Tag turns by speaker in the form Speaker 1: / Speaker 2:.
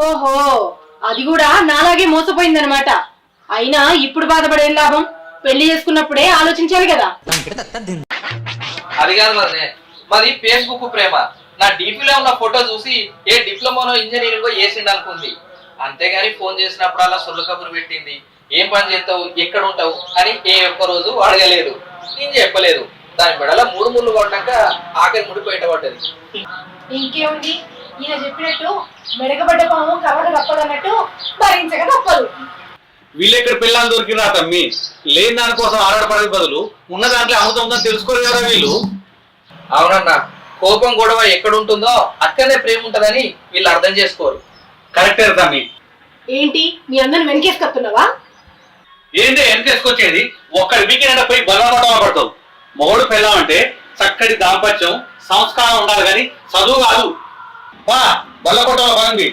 Speaker 1: ఓహో, అది కూడా నాలాగే మోసపోయిందనమాట. అయినా ఇప్పుడు బాధపడేం లాభం? పెళ్లి చేసుకున్నప్పుడే ఆలోచించాలి కదా.
Speaker 2: అది కాదు మరి ఫేస్బుక్ ప్రేమ నా డీపీలో ఉన్న ఫోటో చూసి ఏ డిప్లొమానో ఇంజనీరింగ్ చేసిండు అనుకుంది. అంతేగాని ఫోన్ చేసినప్పుడు అలా సొల్లు కబురు పెట్టింది. ఏం పని చేస్తావు, ఎక్కడ ఉంటావు అని ఏ ఒక్క రోజు అడగలేదు, నేను చెప్పలేదు. దాని మెడల 3 ముళ్ళు కొట్టాక ఆఖరి ముడి బయట పడ్డది.
Speaker 1: ఇంకేముంది, ఈయన చెప్పినట్టు మెడగబడ్డ పాము కవడ తప్పదన్నట్టు భరించక తప్పదు.
Speaker 3: వీళ్ళెక్కడ పిల్లలు దొరికిరా తమ్మి? లేని దానికోసం ఆరాటపడే బదులు ఉన్న దాంట్లో అమృతం ఉందని తెలుసుకోరు కదా వీళ్ళు.
Speaker 2: అవునన్నా, కోపం గొడవ ఎక్కడుంటుందో అక్కడనే ప్రేమ ఉంటదని వీళ్ళు అర్థం చేసుకోరు.
Speaker 3: కరెక్టే తమ్మి.
Speaker 1: ఏంటి మీ అందరిని వెనకేసుకొస్తున్నావా?
Speaker 3: ఏంటి వెనకేసుకొచ్చేది? ఒక్కడి వీకెండ్ పోయి బలపడవ పడతావు. మొగడు పెళ్ళామంటే చక్కటి దాంపత్యం సంస్కారం ఉండాలి కానీ చదువు కాదు. బల్ల కొట్టవ బాగుంది.